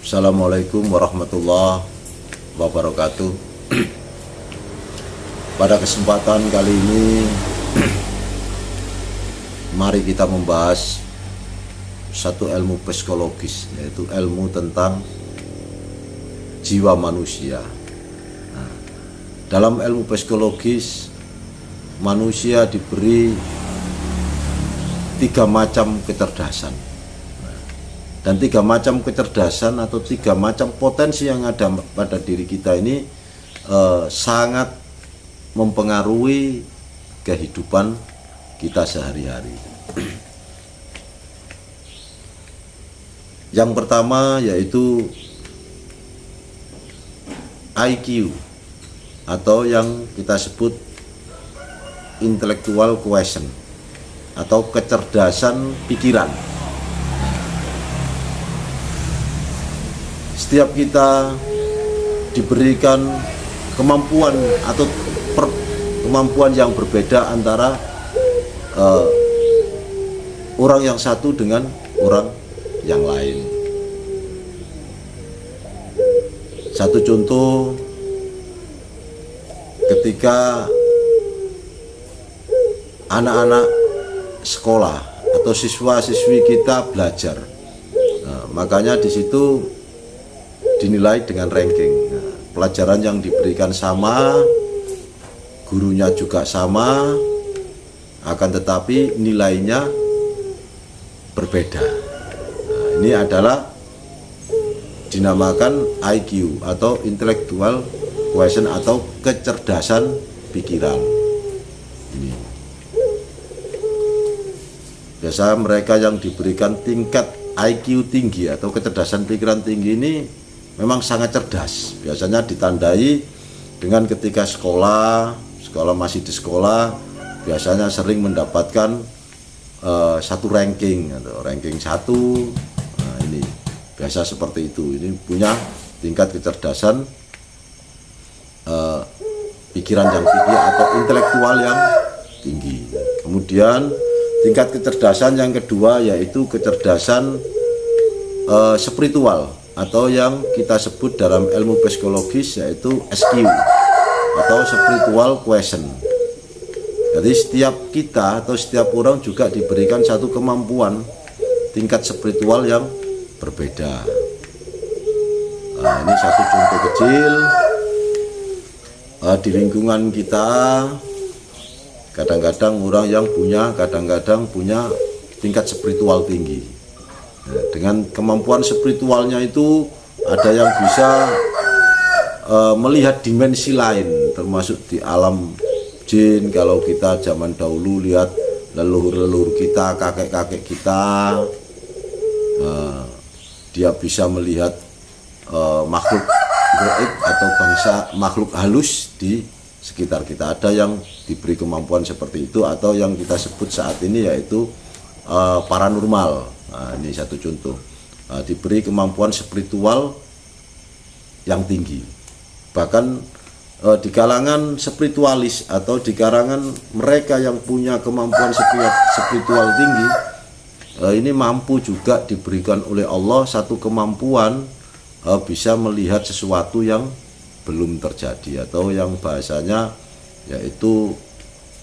Assalamualaikum warahmatullahi wabarakatuh. Pada kesempatan kali ini mari kita membahas satu ilmu psikologis, yaitu ilmu tentang jiwa manusia. Nah, dalam ilmu psikologis, manusia diberi 3 macam kecerdasan. Dan 3 macam kecerdasan atau 3 macam potensi yang ada pada diri kita ini sangat mempengaruhi kehidupan kita sehari-hari. Yang pertama yaitu IQ atau yang kita sebut intellectual quotient atau kecerdasan pikiran. Setiap kita diberikan kemampuan atau kemampuan yang berbeda antara orang yang satu dengan orang yang lain. Satu contoh, ketika anak-anak sekolah atau siswa-siswi kita belajar, makanya di situ dinilai dengan ranking. Pelajaran yang diberikan sama, gurunya juga sama, akan tetapi nilainya berbeda. Ini adalah dinamakan IQ atau intellectual quotient atau kecerdasan pikiran. Ini biasa mereka yang diberikan tingkat IQ tinggi atau kecerdasan pikiran tinggi ini memang sangat cerdas. Biasanya ditandai dengan ketika sekolah masih di sekolah, biasanya sering mendapatkan satu ranking atau ranking 1. Nah, ini biasa seperti itu. Ini punya tingkat kecerdasan pikiran yang tinggi atau intelektual yang tinggi. Kemudian tingkat kecerdasan yang kedua yaitu kecerdasan spiritual atau yang kita sebut dalam ilmu psikologis yaitu SQ atau spiritual quotient. Jadi setiap kita atau setiap orang juga diberikan satu kemampuan tingkat spiritual yang berbeda. Nah, ini satu contoh kecil di lingkungan kita. Kadang-kadang orang yang kadang-kadang punya tingkat spiritual tinggi. Dengan kemampuan spiritualnya itu ada yang bisa melihat dimensi lain, termasuk di alam jin. Kalau kita zaman dahulu lihat leluhur-leluhur kita, kakek-kakek kita, dia bisa melihat makhluk gaib atau bangsa makhluk halus di sekitar kita. Ada yang diberi kemampuan seperti itu atau yang kita sebut saat ini yaitu paranormal. Nah, ini satu contoh, diberi kemampuan spiritual yang tinggi. Bahkan di kalangan spiritualis atau di kalangan mereka yang punya kemampuan spiritual tinggi, ini mampu juga diberikan oleh Allah satu kemampuan bisa melihat sesuatu yang belum terjadi atau yang bahasanya yaitu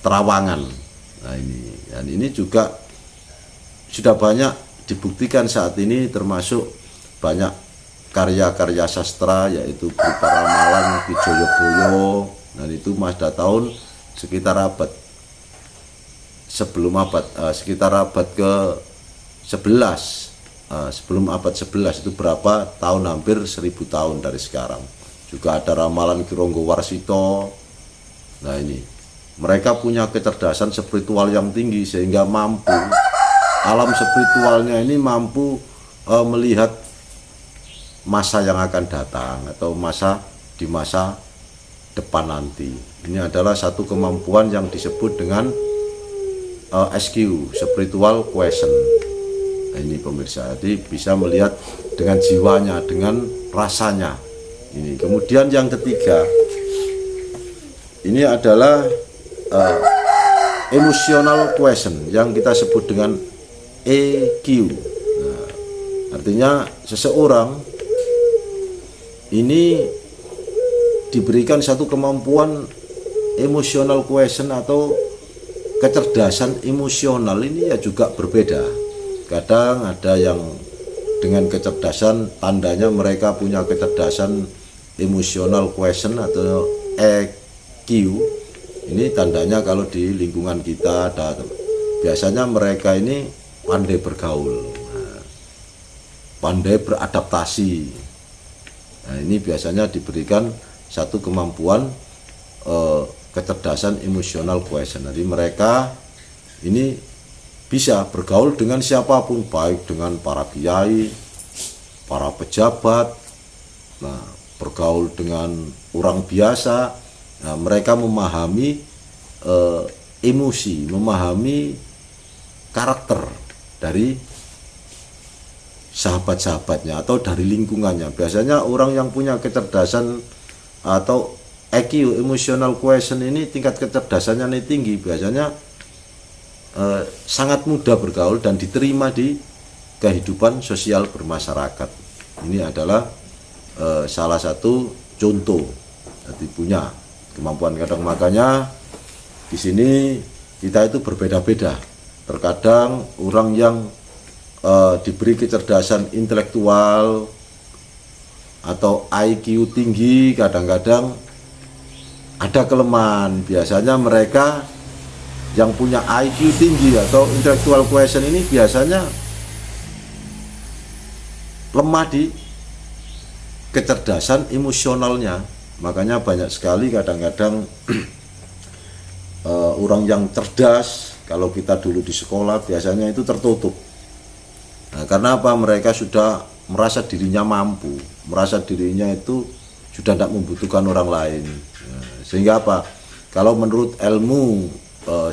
terawangan. Nah, ini juga sudah banyak dibuktikan saat ini, termasuk banyak karya-karya sastra yaitu berupa ramalan Ki Jayabaya. Dan itu pada tahun sekitar abad ke-11, sebelum abad 11 itu berapa tahun, hampir 1000 tahun dari sekarang. Juga ada ramalan Ki Ranggawarsita. Nah, ini mereka punya kecerdasan spiritual yang tinggi sehingga mampu, alam spiritualnya ini mampu melihat masa yang akan datang atau di masa depan nanti. Ini adalah satu kemampuan yang disebut dengan SQ, spiritual quotient. Nah, ini pemirsa, jadi bisa melihat dengan jiwanya, dengan rasanya. Ini kemudian yang ketiga, ini adalah emotional quotient yang kita sebut dengan EQ. Nah, artinya seseorang ini diberikan satu kemampuan emotional quotient atau kecerdasan emosional ini ya juga berbeda. Kadang ada yang dengan kecerdasan, tandanya mereka punya kecerdasan emotional quotient atau EQ. Ini tandanya kalau di lingkungan kita ada, biasanya mereka ini pandai bergaul, pandai beradaptasi. Nah, ini biasanya diberikan satu kemampuan kecerdasan emosional quotient. Jadi mereka ini bisa bergaul dengan siapapun, baik dengan para kiai, para pejabat, nah, bergaul dengan orang biasa. Nah, mereka memahami emosi, memahami karakter dari sahabat-sahabatnya atau dari lingkungannya. Biasanya orang yang punya kecerdasan atau EQ, emotional quotient ini, tingkat kecerdasannya ini tinggi, biasanya sangat mudah bergaul dan diterima di kehidupan sosial bermasyarakat. Ini adalah salah satu contoh, jadi punya kemampuan. Kadang makanya di sini kita itu berbeda-beda. Terkadang orang yang diberi kecerdasan intelektual atau IQ tinggi, kadang-kadang ada kelemahan. Biasanya mereka yang punya IQ tinggi atau intellectual quotient ini biasanya lemah di kecerdasan emosionalnya. Makanya banyak sekali kadang-kadang orang yang cerdas, kalau kita dulu di sekolah biasanya itu tertutup. Nah, karena apa? Mereka sudah merasa dirinya mampu, merasa dirinya itu sudah tidak membutuhkan orang lain. Sehingga apa? Kalau menurut ilmu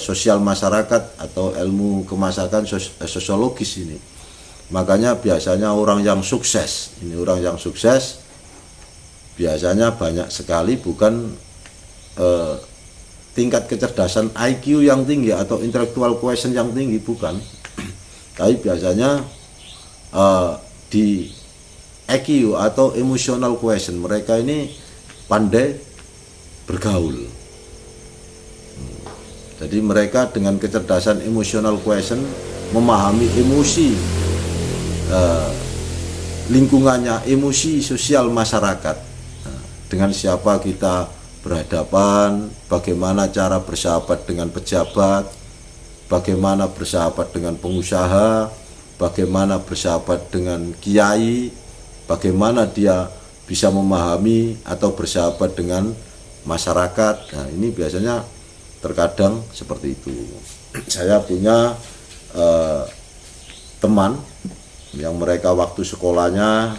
sosial masyarakat atau ilmu kemasyarakat sosiologis ini, makanya biasanya orang yang sukses, ini orang yang sukses biasanya banyak sekali bukan tingkat kecerdasan IQ yang tinggi atau intellectual quotient yang tinggi, bukan, tapi biasanya di EQ atau emotional quotient, mereka ini pandai bergaul. Jadi mereka dengan kecerdasan emotional quotient memahami emosi lingkungannya, emosi sosial masyarakat. Dengan siapa kita berhadapan, bagaimana cara bersahabat dengan pejabat, bagaimana bersahabat dengan pengusaha, bagaimana bersahabat dengan kiai, bagaimana dia bisa memahami atau bersahabat dengan masyarakat. Nah, ini biasanya terkadang seperti itu. Saya punya teman yang mereka waktu sekolahnya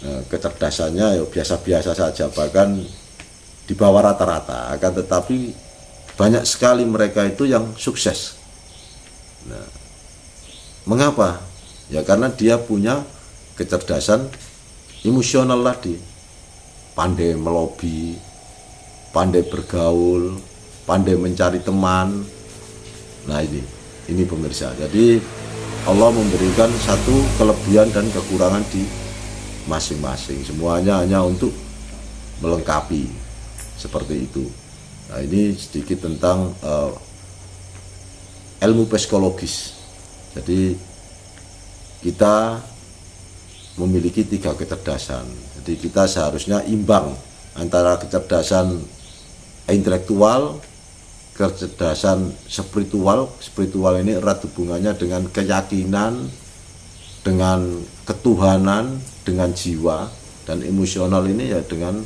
kecerdasannya ya biasa-biasa saja, bahkan di bawah rata-rata, akan tetapi banyak sekali mereka itu yang sukses. Nah, mengapa? Ya karena dia punya kecerdasan emosional tadi, pandai melobi, pandai bergaul, pandai mencari teman. Nah, ini pemirsa. Jadi Allah memberikan satu kelebihan dan kekurangan di masing-masing. Semuanya hanya untuk melengkapi, seperti itu. Nah, ini sedikit tentang ilmu psikologis. Jadi kita memiliki 3 kecerdasan. Jadi kita seharusnya imbang antara kecerdasan intelektual, kecerdasan spiritual. Spiritual ini erat hubungannya dengan keyakinan, dengan ketuhanan, dengan jiwa, dan emosional ini ya dengan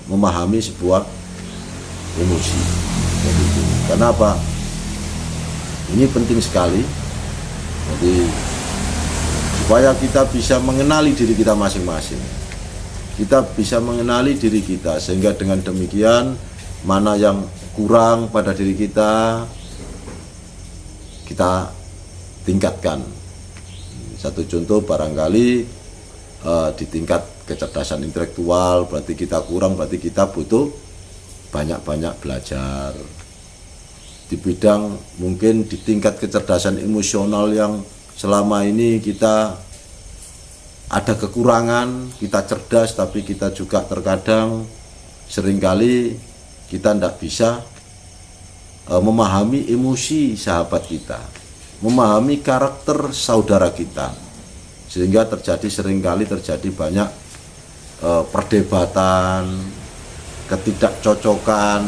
memahami sebuah emosi. Jadi, kenapa? Ini penting sekali. Jadi supaya kita bisa mengenali diri kita masing-masing, kita bisa mengenali diri kita, sehingga dengan demikian mana yang kurang pada diri kita tingkatkan. Satu contoh barangkali di tingkat kecerdasan intelektual berarti kita kurang, berarti kita butuh banyak-banyak belajar. Di bidang mungkin di tingkat kecerdasan emosional yang selama ini kita ada kekurangan, kita cerdas tapi kita juga terkadang seringkali kita tidak bisa memahami emosi sahabat kita, memahami karakter saudara kita, sehingga seringkali terjadi banyak perdebatan, ketidakcocokan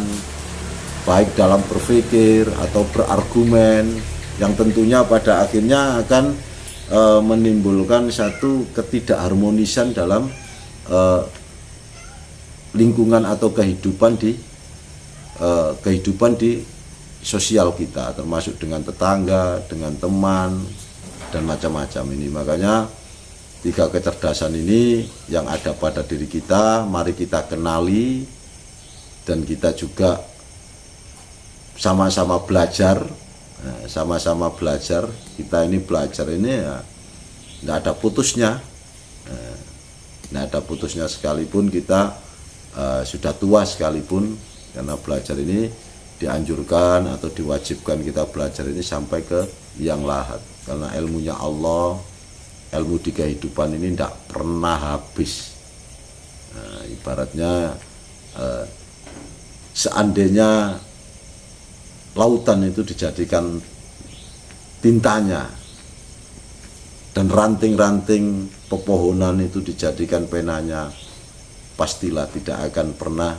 baik dalam berpikir atau berargumen, yang tentunya pada akhirnya akan menimbulkan satu ketidakharmonisan dalam lingkungan atau kehidupan di sosial kita, termasuk dengan tetangga, dengan teman, dan macam-macam ini. Makanya 3 kecerdasan ini yang ada pada diri kita, mari kita kenali, dan kita juga sama-sama belajar. Nah, sama-sama belajar. Kita ini belajar ini ya tidak ada putusnya. Tidak ada putusnya sekalipun kita sudah tua sekalipun, karena belajar ini dianjurkan atau diwajibkan kita belajar ini sampai ke yang lahat, karena ilmunya Allah, ilmu di kehidupan ini tidak pernah habis. Ibaratnya seandainya lautan itu dijadikan tintanya dan ranting-ranting pepohonan itu dijadikan penanya, pastilah tidak akan pernah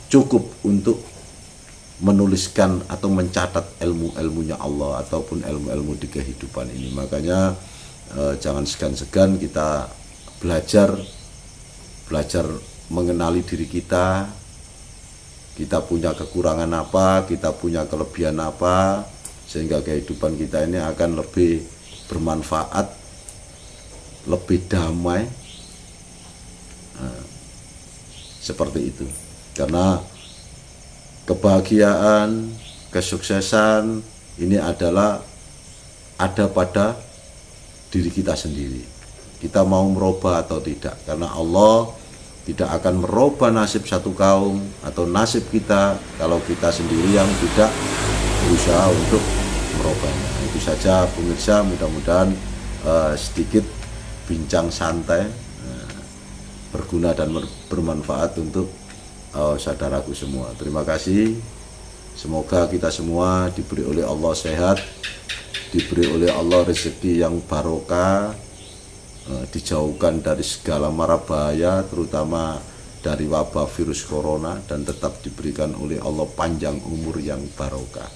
cukup untuk menuliskan atau mencatat ilmu-ilmunya Allah ataupun ilmu-ilmu di kehidupan ini. Makanya jangan segan-segan kita belajar mengenali diri kita. Kita punya kekurangan apa, kita punya kelebihan apa, sehingga kehidupan kita ini akan lebih bermanfaat, lebih damai. Seperti itu. Karena kebahagiaan, kesuksesan ini adalah ada pada diri kita sendiri. Kita mau merubah atau tidak, karena Allah tidak akan merubah nasib satu kaum atau nasib kita kalau kita sendiri yang tidak berusaha untuk merubahnya. Itu saja pemirsa, mudah-mudahan sedikit bincang santai berguna dan bermanfaat untuk saudaraku semua. Terima kasih. Semoga kita semua diberi oleh Allah sehat, diberi oleh Allah rezeki yang barokah, dijauhkan dari segala mara bahaya, terutama dari wabah virus corona, dan tetap diberikan oleh Allah panjang umur yang barokah.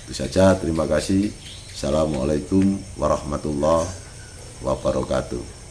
Itu saja, terima kasih. Assalamualaikum warahmatullahi wabarakatuh.